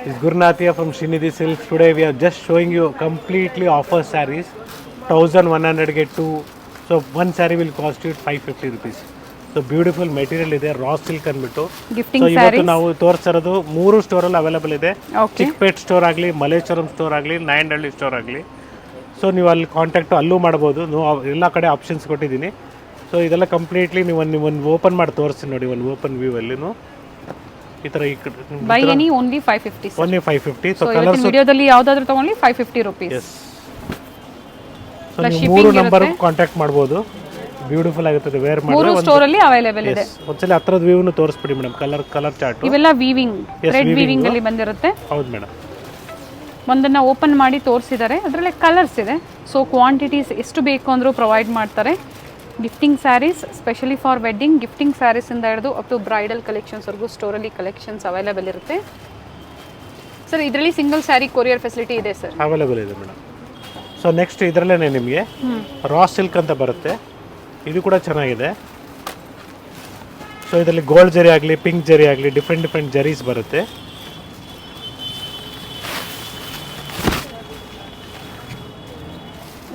This Gurnathia from Srinidhi Silks. Today we are just showing you completely offer sarees. 1100 get two. So one saree will cost you 550 rupees. So beautiful material ಇದೆ raw silk ಅಂದ್ಬಿಟ್ಟು. Gifting so ಇವತ್ತು ಸ್ಯಾರೀಸ್. ನಾವು ತೋರಿಸಿರೋದು 3 ಸ್ಟೋರಲ್ಲಿ available ಇದೆ. Okay. Chickpet store ಆಗಲಿ, Malleswaram store ಆಗಲಿ, Nayandahalli store ಆಗಲಿ. So ನೀವು ಅಲ್ಲಿ ಕಾಂಟ್ಯಾಕ್ಟ್ ಅಲ್ಲೂ ಮಾಡ್ಬೋದು. ಎಲ್ಲ ಕಡೆ ಆಪ್ಷನ್ಸ್ ಕೊಟ್ಟಿದ್ದೀನಿ. ಸೊ ಇದೆಲ್ಲ ಕಂಪ್ಲೀಟ್ಲಿ ನೀವು ಒಂದು ಓಪನ್ ಮಾಡಿ ತೋರಿಸ್ತೀನಿ ನೋಡಿ, ಒಂದು ಓಪನ್ ವ್ಯೂ ಅಲ್ಲಿನೂ ಈ ಥರ ಈ by any only 550 sir. Only 550. So so colours ವಿಡಿಯೋದಲ್ಲಿ ಯಾವ್ದಾದ್ರು ತಗೊಳ್ಳಿ 550 ರೂಪೀಸ್. ಎಸ್. ಸೊ ನೀವು 3 ನಂಬರ್ ಕಾಂಟ್ಯಾಕ್ಟ್ ಮಾಡ್ಬೋದು. ಬ್ಯೂಟಿಫುಲ್ ಆಗುತ್ತದೆ ವೇರ್ ಮಾಡಿದ್ರೆ. 3 ಸ್ಟೋರ್ ಅಲ್ಲಿ ಅವೈಲೇಬಲ್ ಇದೆ. ಒಂದ್ಸಲ ಹತ್ರದ ವ್ಯೂನು ತೋರಿಸ್ಬಿಡಿ ಮೇಡಮ್. ಕಲರ್ ಚಾರ್ಟ್ ಇವೆಲ್ಲ ವೀವಿಂಗ್, ಥ್ರೆಡ್ ವೀವಿಂಗ್ ಅಲ್ಲಿ ಬಂದಿರುತ್ತೆ. ಹೌದು ಮೇಡಮ್. ಒಂದನ್ನ ಓಪನ್ ಮಾಡಿ ತೋರಿಸಿದ್ದಾರೆ. ಅದರಲ್ಲಿ ಕಲರ್ಸ್ ಇದೆ. ಸೊ ಕ್ವಾಂಟಿಟೀಸ್ ಎಷ್ಟು ಬೇಕು ಅಂದರೂ ಪ್ರೊವೈಡ್ ಮಾಡ್ತಾರೆ. Gifting saris specially for wedding gifting saris ಇಂದ ಹಿಡಿದು ಅಪ್ ಟು ಬ್ರೈಡಲ್ ಕಲೆಕ್ಷನ್ಸ್ವರೆಗೂ ಸ್ಟೋರಲ್ಲಿ ಕಲೆಕ್ಷನ್ಸ್ ಅವೈಲೇಬಲ್ ಇರುತ್ತೆ. ಸರ್ ಇದರಲ್ಲಿ ಸಿಂಗಲ್ ಸ್ಯಾರಿ ಕೊರಿಯರ್ ಫೆಸಿಲಿಟಿ ಇದೆ ಸರ್. ಅವೈಲೇಬಲ್ ಇದೆ ಮೇಡಮ್. ಸೊ ನೆಕ್ಸ್ಟ್ ಇದರಲ್ಲೇ ನಿಮಗೆ ರಾ ಸಿಲ್ಕ್ ಅಂತ ಬರುತ್ತೆ. ಇದು ಕೂಡ ಚೆನ್ನಾಗಿದೆ. ಸೊ ಇದರಲ್ಲಿ ಗೋಲ್ಡ್ ಜರಿ ಆಗಲಿ, ಪಿಂಕ್ ಜರಿ ಆಗಲಿ, ಡಿಫ್ರೆಂಟ್ ಜರೀಸ್ ಬರುತ್ತೆ.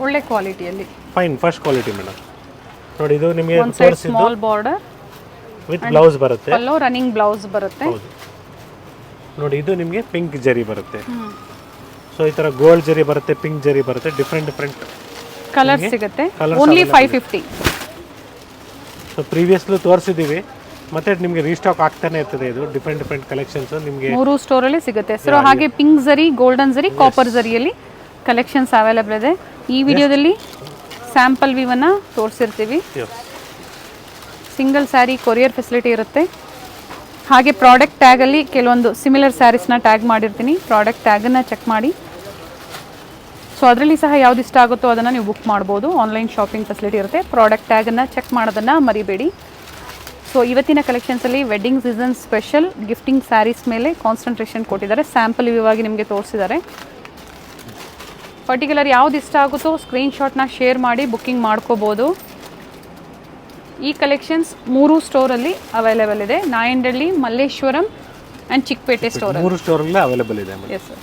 ಒಳ್ಳೆ ಕ್ವಾಲಿಟಿಯಲ್ಲಿ ಫೈನ್ ಫಸ್ಟ್ ಕ್ವಾಲಿಟಿ ಮೇಡಮ್. ನೋಡಿ ಇದು ನಿಮಗೆ ಒಂದು ಸೈಡ್ ತೋರಿಸಿದ್ದು ಸ್ಮಾಲ್ ಬಾರ್ಡರ್ ವಿತ್ ಬ್ಲೌಸ್ ಬರುತ್ತೆ. ಪಲ್ಲೋ ರನ್ನಿಂಗ್ ಬ್ಲೌಸ್ ಬರುತ್ತೆ. ಹೌದು ನೋಡಿ, ಇದು ನಿಮಗೆ ಪಿಂಕ್ ಜರಿ ಬರುತ್ತೆ. ಸೊ ಈ ಥರ ಗೋಲ್ಡ್ ಜರಿ ಬರುತ್ತೆ, ಪಿಂಕ್ ಜರಿ ಬರುತ್ತೆ, ಡಿಫ್ರೆಂಟ್ ಕಲರ್ ಸಿಗುತ್ತೆ. ಓನ್ಲಿ 550. ಸೊ ಪ್ರೀವಿಯಸ್ಲು ತೋರಿಸಿದ್ದೀವಿ, ಮತ್ತೆ ನಿಮಗೆ ರೀಸ್ಟಾಕ್ ಆಗ್ತಾನೆ ಇರ್ತದೆ. ಇದು ಡಿಫ್ರೆಂಟ್ ಕಲೆಕ್ಷನ್ಸ್ ನಿಮಗೆ 3 ಸ್ಟೋರಲ್ಲಿ ಸಿಗುತ್ತೆ ಸರ್. ಹಾಗೆ ಪಿಂಕ್ ಜರಿ, ಗೋಲ್ಡನ್ ಜರಿ, ಕಾಪರ್ ಜರಿಯಲ್ಲಿ ಕಲೆಕ್ಷನ್ಸ್ ಅವೈಲೇಬಲ್ ಇದೆ. ಈ ವಿಡಿಯೋದಲ್ಲಿ ಸ್ಯಾಂಪಲ್ ವ್ಯೂವನ್ನು ತೋರಿಸಿರ್ತೀವಿ. ಸಿಂಗಲ್ ಸ್ಯಾರಿ ಕೊರಿಯರ್ ಫೆಸಿಲಿಟಿ ಇರುತ್ತೆ. ಹಾಗೆ ಪ್ರಾಡಕ್ಟ್ ಟ್ಯಾಗಲ್ಲಿ ಕೆಲವೊಂದು ಸಿಮಿಲರ್ ಸ್ಯಾರೀಸ್ನ ಟ್ಯಾಗ್ ಮಾಡಿರ್ತೀನಿ. ಪ್ರಾಡಕ್ಟ್ ಟ್ಯಾಗನ್ನು ಚೆಕ್ ಮಾಡಿ. ಸೊ ಅದರಲ್ಲಿ ಸಹ ಯಾವ್ದು ಇಷ್ಟ ಆಗುತ್ತೋ ಅದನ್ನು ನೀವು ಬುಕ್ ಮಾಡ್ಬೋದು. ಆನ್ಲೈನ್ ಶಾಪಿಂಗ್ ಫೆಸಿಲಿಟಿ ಇರುತ್ತೆ. ಪ್ರಾಡಕ್ಟ್ ಟ್ಯಾಗನ್ನು ಚೆಕ್ ಮಾಡೋದನ್ನು ಮರಿಬೇಡಿ. ಸೊ ಇವತ್ತಿನ ಕಲೆಕ್ಷನ್ಸಲ್ಲಿ wedding season special gifting saris ಮೇಲೆ ಕಾನ್ಸಂಟ್ರೇಷನ್ ಕೊಟ್ಟಿದ್ದಾರೆ. ಸ್ಯಾಂಪಲ್ ವ್ಯೂ ಆಗಿ ನಿಮಗೆ ತೋರಿಸಿದ್ದಾರೆ. ಪರ್ಟಿಕ್ಯುಲರ್ ಯಾವ್ದು ಇಷ್ಟ ಆಗುತ್ತೋ ಸ್ಕ್ರೀನ್ಶಾಟ್ನ ಶೇರ್ ಮಾಡಿ ಬುಕ್ಕಿಂಗ್ ಮಾಡ್ಕೋಬೋದು. ಈ ಕಲೆಕ್ಷನ್ಸ್ 3 ಸ್ಟೋರಲ್ಲಿ ಅವೈಲೇಬಲ್ ಇದೆ. Nayandahalli, Malleshwaram and Chikkapete store. 3 ಸ್ಟೋರಲ್ಲೇ ಅವೈಲೇಬಲ್ ಇದೆ. Yes sir.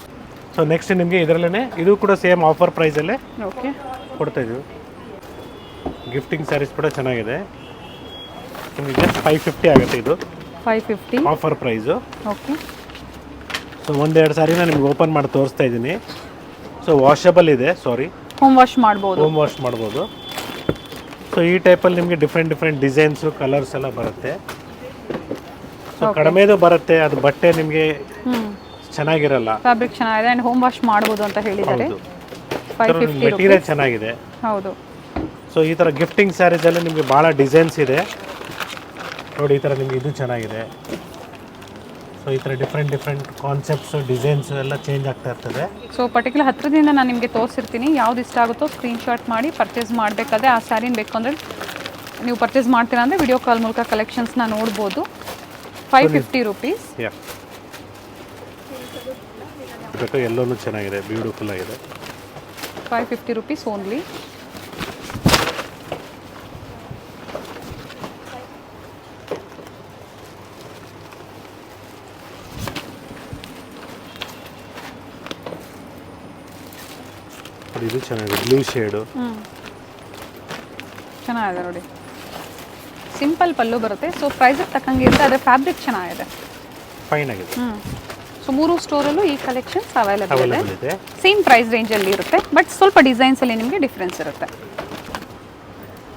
ಸೊ ನೆಕ್ಸ್ಟ್ ನಿಮಗೆ ಇದರಲ್ಲೇ ಇದು ಕೂಡ ಸೇಮ್ ಆಫರ್ ಪ್ರೈಸಲ್ಲೇ ಓಕೆ ಕೊಡ್ತಾ ಇದ್ದೀವಿ. ಗಿಫ್ಟಿಂಗ್ ಸ್ಯಾರೀಸ್ ಕೂಡ ಚೆನ್ನಾಗಿದೆ. ನಿಮಗೆ ಜಸ್ಟ್ 550 ಆಗುತ್ತೆ. ಇದು 550 ಆಫರ್ ಪ್ರೈಸು. ಓಕೆ. ಸೊ ಒಂದೆರಡು ಸಾರಿನ ನಿಮ್ಗೆ ಓಪನ್ ಮಾಡಿ ತೋರಿಸ್ತಾ ಇದ್ದೀನಿ. ಸೊ ವಾಷಬಲ್ ಇದೆ, ಸಾರಿ ಹೋಮ್ ವಾಶ್ ಮಾಡ್ಬೋದು. ಹೋಮ್ ವಾಶ್ ಮಾಡ್ಬೋದು. ಸೊ ಈ ಟೈಪಲ್ಲಿ ನಿಮಗೆ ಡಿಫ್ರೆಂಟ್ ಡಿಸೈನ್ಸು, ಕಲರ್ಸ್ ಎಲ್ಲ ಬರುತ್ತೆ. ಸೊ ಕಡಿಮೆದು ಬರುತ್ತೆ. ಅದು ಬಟ್ಟೆ ನಿಮಗೆ ಚೆನ್ನಾಗಿರಲ್ಲ. ಫ್ಯಾಬ್ರಿಕ್ ಚೆನ್ನಾಗಿದೆ ಆ್ಯಂಡ್ ಹೋಮ್ ವಾಶ್ ಮಾಡ್ಬೋದು ಅಂತ ಹೇಳಿದ್ದಾರೆ. 550 ಮೆಟೀರಿಯಲ್ ಚೆನ್ನಾಗಿದೆ. ಹೌದು. ಸೊ ಈ ಥರ ಗಿಫ್ಟಿಂಗ್ ಸ್ಯಾರೀಸಲ್ಲಿ ನಿಮಗೆ ಭಾಳ ಡಿಸೈನ್ಸ್ ಇದೆ ನೋಡಿ. ಈ ಥರ ನಿಮಗೆ ಇದು ಚೆನ್ನಾಗಿದೆ. ಸೊ ಈ ಥರ ಡಿಫ್ರೆಂಟ್ ಕಾನ್ಸೆಪ್ಟ್ಸು, ಡಿಸೈನ್ಸು ಎಲ್ಲ ಚೇಂಜ್ ಆಗ್ತಾ ಇರ್ತದೆ. ಸೊ ಪರ್ಟಿಕ್ಯುಲರ್ ಹತ್ರದಿಂದ ನಾನು ನಿಮಗೆ ತೋರಿಸಿರ್ತೀನಿ. ಯಾವ್ದು ಇಷ್ಟ ಆಗುತ್ತೋ ಸ್ಕ್ರೀನ್ಶಾಟ್ ಮಾಡಿ ಪರ್ಚೇಸ್ ಮಾಡಬೇಕಾದ್ರೆ ಆ ಸ್ಯಾರಿನ ಬೇಕು ಅಂದರೆ ನೀವು ಪರ್ಚೇಸ್ ಮಾಡ್ತೀರಾ ಅಂದರೆ ವಿಡಿಯೋ ಕಾಲ್ ಮೂಲಕ ಕಲೆಕ್ಷನ್ಸ್ನ ನೋಡ್ಬೋದು. 550 ರೂಪೀಸ್. ಬೇಕು ಎಲ್ಲವೂ ಚೆನ್ನಾಗಿದೆ, ಬ್ಯೂಟಿಫುಲ್ ಆಗಿದೆ. 550 ರೂಪೀಸ್ ಓನ್ಲಿ. ಇದು ಚೆನ್ನಾಗಿದೆ, ಬ್ಲೂ ಶೇಡು. ಚೆನ್ನಾಗಿದೆ ನೋಡಿ. ಸಿಂಪಲ್ ಪಲ್ಲು ಬರುತ್ತೆ. ಸೊ ಪ್ರೈಸಿಗೆ ತಕ್ಕಂಗೆ ಇರುತ್ತೆ. ಆದರೆ ಫ್ಯಾಬ್ರಿಕ್ ಚೆನ್ನಾಗಿದೆ, ಫೈನ್ ಆಗಿದೆ. ಸೊ 3 ಸ್ಟೋರಲ್ಲೂ ಈ ಕಲೆಕ್ಷನ್ಸ್ ಅವೈಲೇಬಲ್ ಇದೆ. ಸೇಮ್ ಪ್ರೈಸ್ ರೇಂಜಲ್ಲಿ ಇರುತ್ತೆ, ಬಟ್ ಸ್ವಲ್ಪ ಡಿಸೈನ್ಸಲ್ಲಿ ನಿಮಗೆ ಡಿಫ್ರೆನ್ಸ್ ಇರುತ್ತೆ.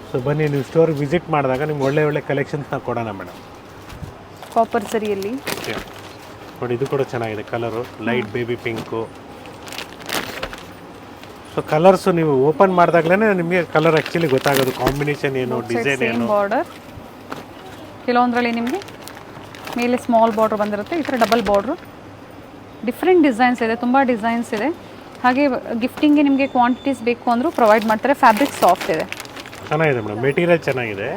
ಸೊ ಬನ್ನಿ, ನೀವು ಸ್ಟೋರ್ ವಿಸಿಟ್ ಮಾಡಿದಾಗ ನಿಮ್ಗೆ ಒಳ್ಳೆ ಕಲೆಕ್ಷನ್ಸ್ನ ಕೊಡೋಣ ಮೇಡಮ್. ಕಾಪರ್ ಸರಿಯಲ್ಲಿ ನೋಡಿ, ಇದು ಕೂಡ ಚೆನ್ನಾಗಿದೆ. Colour light baby pink. So colours ನೀವು ಓಪನ್ ಮಾಡಿದಾಗಲೇ ನಿಮಗೆ ಕಲರ್ ಆ್ಯಕ್ಚುಲಿ ಗೊತ್ತಾಗೋದು, ಕಾಂಬಿನೇಷನ್ ಏನು, ಡಿಸೈನ್ ಏನು. ಬಾರ್ಡರ್ ಕೆಲವೊಂದರಲ್ಲಿ ನಿಮಗೆ ಮೇಲೆ ಸ್ಮಾಲ್ ಬಾರ್ಡರ್ ಬಂದಿರುತ್ತೆ. ಈ ಥರ ಡಬಲ್ ಬಾರ್ಡ್ರು. ಡಿಫ್ರೆಂಟ್ ಡಿಸೈನ್ಸ್ ಇದೆ, ತುಂಬ ಡಿಸೈನ್ಸ್ ಇದೆ. ಹಾಗೆ ಗಿಫ್ಟಿಂಗ್ಗೆ ನಿಮಗೆ ಕ್ವಾಂಟಿಟೀಸ್ ಬೇಕು ಅಂದರೂ ಪ್ರೊವೈಡ್ ಮಾಡ್ತಾರೆ. ಫ್ಯಾಬ್ರಿಕ್ ಸಾಫ್ಟ್ ಇದೆ, ಚೆನ್ನಾಗಿದೆ ಮೇಡಮ್. ಮೆಟೀರಿಯಲ್ ಚೆನ್ನಾಗಿದೆ.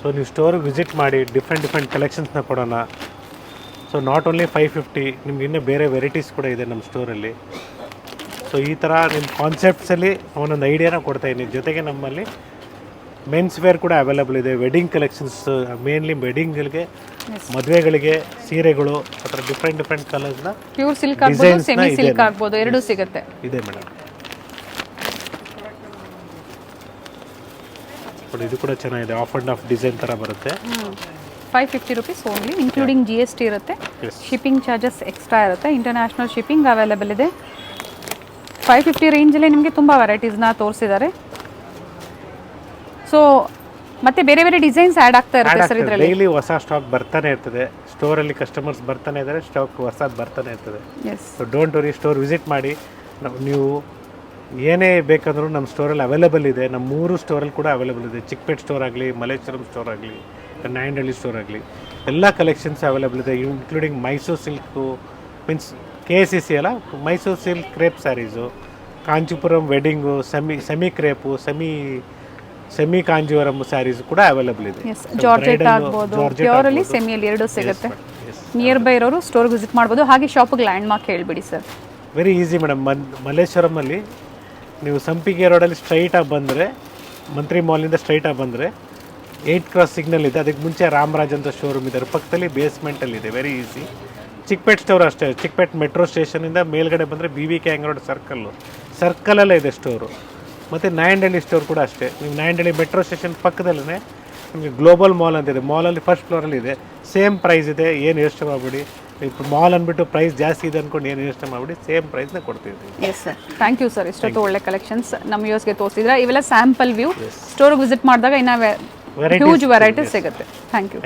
ಸೊ ನೀವು ಸ್ಟೋರಿಗೆ ವಿಸಿಟ್ ಮಾಡಿ ಡಿಫ್ರೆಂಟ್ ಕಲೆಕ್ಷನ್ಸ್ನ ಕೊಡೋಣ. ಸೊ ನಾಟ್ ಓನ್ಲಿ 550, ನಿಮ್ಗೆ ಇನ್ನೂ ಬೇರೆ ವೆರೈಟೀಸ್ ಕೂಡ ಇದೆ ನಮ್ಮ ಸ್ಟೋರಲ್ಲಿ. ಸೊ ಈ ಥರ ನಿಮ್ಮ ಕಾನ್ಸೆಪ್ಟ್ಸಲ್ಲಿ ಒಂದೊಂದು ಐಡಿಯಾನ ಕೊಡ್ತಾಯಿದ್ದೀನಿ. ಜೊತೆಗೆ ನಮ್ಮಲ್ಲಿ ಮೆನ್ಸ್ ವೇರ್ ಕೂಡ ಅವೈಲೇಬಲ್ ಇದೆ. ವೆಡ್ಡಿಂಗ್ ಕಲೆಕ್ಷನ್ಸ್, ಮೇನ್ಲಿ ವೆಡ್ಡಿಂಗ್ಗಳಿಗೆ ಮದುವೆಗಳಿಗೆ ಸೀರೆಗಳು ಆ ಥರ ಡಿಫ್ರೆಂಟ್ ಕಲರ್ಸ್ನ ಪ್ಯೂರ್ ಸಿಲ್ಕ್ ಆಗ್ಬೋದು ಸೆಮಿ ಸಿಲ್ಕ್ ಆಗ್ಬೋದು ಎರಡೂ ಸಿಗುತ್ತೆ. ಇದೆ ಮೇಡಮ್. ಇದು ಕೂಡ ಚೆನ್ನಾಗಿದೆ, ಆಫ್ ಆ್ಯಂಡ್ ಆಫ್ ಡಿಸೈನ್ ಥರ ಬರುತ್ತೆ. 550 rupees ಓನ್ಲಿ, ಇನ್ಕ್ಲೂಡಿಂಗ್ GST ಇರುತ್ತೆ. ಶಿಪ್ಪಿಂಗ್ ಚಾರ್ಜಸ್ ಎಕ್ಸ್ಟ್ರಾ ಇರುತ್ತೆ. ಇಂಟರ್ನ್ಯಾಷನಲ್ ಶಿಪ್ಪಿಂಗ್ ಅವೈಲೇಬಲ್ ಇದೆ. 550 ರೇಂಜಲ್ಲಿ ನಿಮಗೆ ತುಂಬ ವೆರೈಟೀಸ್ನ ತೋರಿಸಿದ್ದಾರೆ. ಸೊ ಮತ್ತೆ ಬೇರೆ ಬೇರೆ ಡಿಸೈನ್ಸ್ ಆ್ಯಡ್ ಆಗ್ತಾ ಇರುತ್ತೆ ಸರ್ ಇದರಲ್ಲಿ. ಡೈಲಿ ಹೊಸ ಸ್ಟಾಕ್ ಬರ್ತಾನೆ ಇರ್ತದೆ, ಸ್ಟೋರಲ್ಲಿ ಕಸ್ಟಮರ್ಸ್ ಬರ್ತಾನೆ ಇದ್ದಾರೆ, ಸ್ಟಾಕ್ ಹೊಸದು ಬರ್ತಾನೆ ಇರ್ತದೆ. So don't worry, store visit ಮಾಡಿ. ನೀವು ಏನೇ ಬೇಕಂದ್ರೂ ನಮ್ಮ ಸ್ಟೋರಲ್ಲಿ ಅವೈಲೇಬಲ್ ಇದೆ. ನಮ್ಮ 3 ಸ್ಟೋರಲ್ಲಿ ಕೂಡ ಅವೈಲೇಬಲ್ ಇದೆ. ಚಿಕ್ಕಪೇಟ್ ಸ್ಟೋರ್ ಆಗಲಿ, ಮಲ್ಲೇಶ್ವರಂ ಸ್ಟೋರ್ ಆಗಲಿ, ನಾಯಂಡಹಳ್ಳಿ ಸ್ಟೋರ್ ಆಗಲಿ, ಎಲ್ಲ ಕಲೆಕ್ಷನ್ಸ್ ಅವೈಲೇಬಲ್ ಇದೆ. Including Mysore silk means KCC ಅಲ್ಲ, Mysore silk crepe saris, Kanchipuram wedding, semi crepe, semi Kanjeevaram saris ಕೂಡ ಅವೈಲೇಬಲ್ ಇದೆ. ಜಾರ್ಜೆಟ್ ಆಗ್ಬೋದು, ಪ್ಯೂರಲ್ಲಿ ಸೆಮಿಯಲ್ಲಿ ಎರಡೂ ಸಿಗುತ್ತೆ. ನಿಯರ್ ಬೈ ಇರೋರು ಸ್ಟೋರ್ ವಿಸಿಟ್ ಮಾಡ್ಬೋದು. ಹಾಗೆ ಶಾಪಿಗೆ ಲ್ಯಾಂಡ್ ಮಾರ್ಕ್ ಹೇಳ್ಬಿಡಿ ಸರ್. Very easy madam. ಮಲ್ಲೇಶ್ವರಮಲ್ಲಿ ನೀವು ಸಂಪಿಗೆ ರೋಡಲ್ಲಿ ಸ್ಟ್ರೈಟಾಗಿ ಬಂದರೆ, ಮಂತ್ರಿ ಮಾಲಿಂದ ಸ್ಟ್ರೈಟಾಗಿ ಬಂದರೆ 8 ಕ್ರಾಸ್ ಸಿಗ್ನಲ್ ಇದೆ. ಅದಕ್ಕೆ ಮುಂಚೆ ರಾಮರಾಜ್ ಅಂತ ಶೋರೂಮ್ ಇದೆ, ಪಕ್ಕದಲ್ಲಿ ಬೇಸ್ಮೆಂಟಲ್ಲಿ ಇದೆ. Very easy. ಚಿಕ್ಕಪೇಟ್ ಸ್ಟೋರ್ ಅಷ್ಟೇ, ಚಿಕ್ಕಪೇಟ್ ಮೆಟ್ರೋ ಸ್ಟೇಷನಿಂದ ಮೇಲ್ಗಡೆ ಬಂದರೆ BVK ಹ್ಯಾಂಗ್ ರೋಡ್ ಸರ್ಕಲಲ್ಲೇ ಇದೆ ಸ್ಟೋರು. ಮತ್ತು ನಾಯಂಡಹಳ್ಳಿ ಸ್ಟೋರ್ ಕೂಡ ಅಷ್ಟೇ. ನೀವು ನಾಯಂಡಹಳ್ಳಿ ಮೆಟ್ರೋ ಸ್ಟೇಷನ್ ಪಕ್ಕದಲ್ಲೇ ನಿಮಗೆ ಗ್ಲೋಬಲ್ ಮಾಲ್ ಅಂತ ಇದೆ. ಮಾಲಲ್ಲಿ ಫಸ್ಟ್ ಫ್ಲೋರಲ್ಲಿ ಇದೆ. ಸೇಮ್ ಪ್ರೈಸ್ ಇದೆ, ಏನು ಯೋಚನೆ ಮಾಡಿಬಿಡಿ. ಮಾಲ್ ಅಂದ್ಬಿಟ್ಟು ಪ್ರೈಸ್ ಜಾಸ್ತಿ ಇದೆ ಅಂದ್ಕೊಂಡು ಏನು ಯೋಚನೆ ಮಾಡಿಬಿಡಿ, ಸೇಮ್ ಪ್ರೈಸ್ನ ಕೊಡ್ತೀವಿ. Yes sir, thank you sir. ಇಷ್ಟೊತ್ತು ಒಳ್ಳೆ ಕಲೆಕ್ಷನ್ಸ್ ನಮ್ಮ ಯೂಸ್ಗೆ ತೋರಿಸಿದ್ರೆ. ಇವೆಲ್ಲ ಸ್ಯಾಂಪಲ್ ವ್ಯೂ. ಸ್ಟೋರ್ಗೆ ವಿಸಿಟ್ ಮಾಡಿದಾಗ ಇನ್ನೂ ಹ್ಯೂಜ್ ವೆರೈಟೀಸ್ ಸಿಗುತ್ತೆ. Thank you.